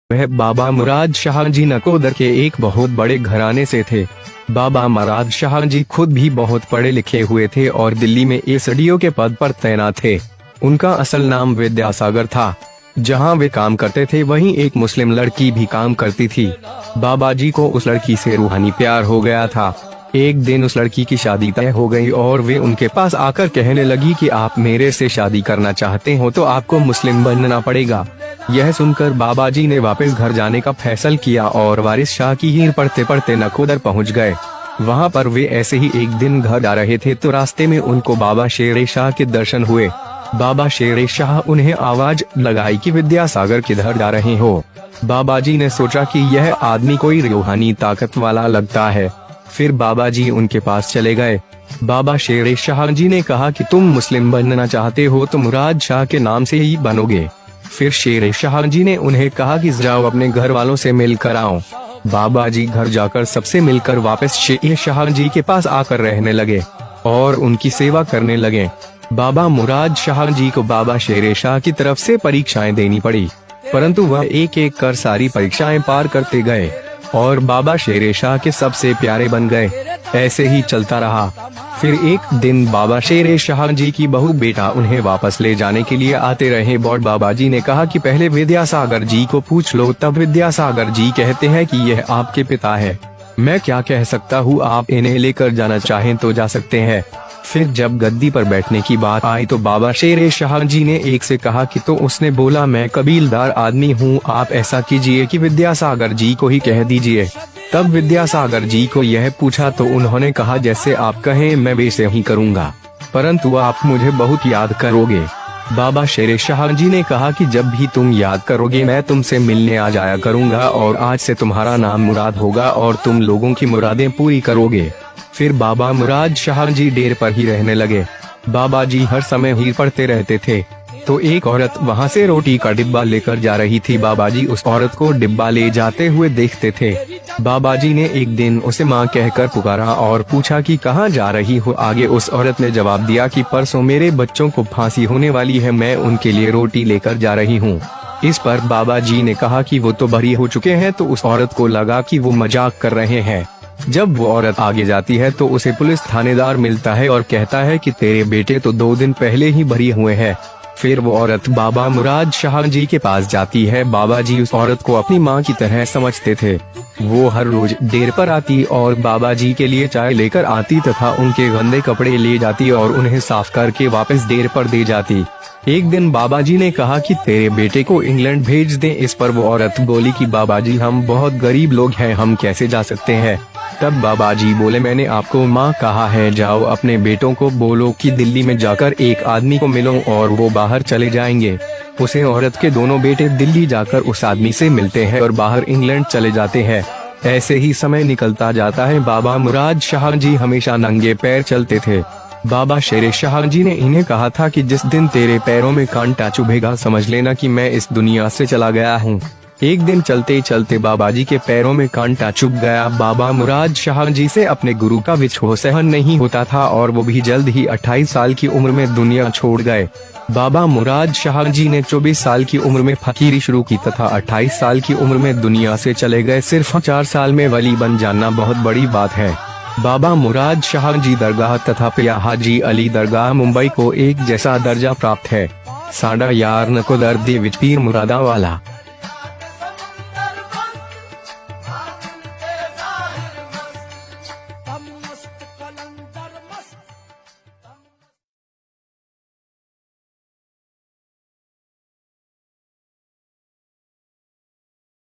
वह बाबा मुराद शाह जी नकोदर के एक बहुत बड़े घराने से थे। बाबा मुराद शाह जी खुद भी बहुत पढ़े लिखे हुए थे और दिल्ली में एसडीओ के पद पर तैनात थे। उनका असल नाम विद्यासागर था। जहां वे काम करते थे वहीं एक मुस्लिम लड़की भी काम करती थी। बाबा जी को उस लड़की से रूहानी प्यार हो गया था। एक दिन उस लड़की की शादी तय हो गई और वे उनके पास आकर कहने लगी कि आप मेरे से शादी करना चाहते हो तो आपको मुस्लिम बनना पड़ेगा। यह सुनकर बाबा जी ने वापस घर जाने का फैसला किया और वारिस शाह की हीर पढ़ते पढ़ते नकोदर पहुंच गए। वहां पर वे ऐसे ही एक दिन घर जा रहे थे तो रास्ते में उनको बाबा शेर शाह के दर्शन हुए। बाबा शेर शाह उन्हें आवाज लगाई कि विद्यासागर किधर जा रहे हो। बाबा जी ने सोचा कि यह आदमी कोई रूहानी ताकत वाला लगता है। फिर बाबा जी उनके पास चले गए। बाबा शेर शाह जी ने कहा कि तुम मुस्लिम बनना चाहते हो तो मुराद शाह के नाम से ही बनोगे। फिर शेर शाह जी ने उन्हें कहा कि जाओ अपने घर वालों से मिलकर आओ। बाबा जी घर जाकर सबसे मिलकर वापस शेर शाह जी के पास आकर रहने लगे और उनकी सेवा करने लगे। बाबा मुराद शाह जी को बाबा शेर शाह की तरफ से परीक्षाएं देनी पड़ी, परंतु वह एक एक कर सारी परीक्षाएं पार करते गए और बाबा शेर शाह के सबसे प्यारे बन गए। ऐसे ही चलता रहा। फिर एक दिन बाबा शेर शाह जी की बहू बेटा उन्हें वापस ले जाने के लिए आते रहे और बाबा जी ने कहा कि पहले विद्यासागर जी को पूछ लो। तब विद्यासागर जी कहते हैं कि यह आपके पिता है, मैं क्या कह सकता हूँ, आप इन्हें लेकर जाना चाहें तो जा सकते हैं। फिर जब गद्दी पर बैठने की बात आई तो बाबा शेर शाह जी ने एक से कहा कि तो उसने बोला मैं कबीलदार आदमी हूँ, आप ऐसा कीजिए कि विद्यासागर जी को ही कह दीजिए। तब विद्यासागर जी को यह पूछा तो उन्होंने कहा जैसे आप कहें मैं वैसे ही करूँगा, परंतु आप मुझे बहुत याद करोगे। बाबा शेर शाह जी ने कहा कि जब भी तुम याद करोगे मैं तुमसे मिलने आ जाया करूँगा और आज से तुम्हारा नाम मुराद होगा और तुम लोगों की मुरादें पूरी करोगे। फिर बाबा मुराद शाह जी डेरे पर ही रहने लगे। बाबा जी हर समय हीर पढ़ते रहते थे। तो एक औरत वहां से रोटी का डिब्बा लेकर जा रही थी। बाबा जी उस औरत को डिब्बा ले जाते हुए देखते थे। बाबा जी ने एक दिन उसे माँ कहकर पुकारा और पूछा कि कहाँ जा रही हो। आगे उस औरत ने जवाब दिया कि परसों मेरे बच्चों को फांसी होने वाली है, मैं उनके लिए रोटी लेकर जा रही हूँ। इस पर बाबा जी ने कहा कि वो तो बरी हो चुके हैं, तो उस औरत को लगा कि वो मजाक कर रहे हैं। जब वो औरत आगे जाती है तो उसे पुलिस थानेदार मिलता है और कहता है कि तेरे बेटे तो 2 दिन पहले ही बरी हुए हैं। फिर वो औरत बाबा मुराद शाह जी के पास जाती है। बाबा जी उस औरत को अपनी माँ की तरह समझते थे। वो हर रोज डेरे पर आती और बाबा जी के लिए चाय लेकर आती तथा उनके गंदे कपड़े ले जाती और उन्हें साफ करके वापस डेरे पर दे जाती। एक दिन बाबा जी ने कहा कि तेरे बेटे को इंग्लैंड भेज दें। इस पर वो औरत बोली कि बाबा जी हम बहुत गरीब लोग हैं, हम कैसे जा सकते हैं। तब बाबा जी बोले मैंने आपको माँ कहा है, जाओ अपने बेटों को बोलो कि दिल्ली में जाकर एक आदमी को मिलो और वो बाहर चले जाएंगे। उसे औरत के दोनों बेटे दिल्ली जाकर उस आदमी से मिलते हैं और बाहर इंग्लैंड चले जाते हैं। ऐसे ही समय निकलता जाता है। बाबा मुराद शाह जी हमेशा नंगे पैर चलते थे। बाबा शेर शाह जी ने इन्हें कहा था कि जिस दिन तेरे पैरों में कांटा चुभेगा समझ लेना कि मैं इस दुनिया से चला गया हूँ। एक दिन चलते चलते बाबा जी के पैरों में कांटा चुभ गया। बाबा मुराद शाह जी से अपने गुरु का विछोह सहन नहीं होता था और वो भी जल्द ही 28 साल की उम्र में दुनिया छोड़ गए। बाबा मुराद शाह जी ने 24 साल की उम्र में फकीरी शुरू की तथा 28 साल की उम्र में दुनिया से चले गए। सिर्फ 4 साल में वली बन जाना बहुत बड़ी बात है। बाबा मुराद शाह जी दरगाह तथा पिया हाजी अली दरगाह मुंबई को एक जैसा दर्जा प्राप्त है। साडा यार नकोदर दे विच पीर मुरादा वाला।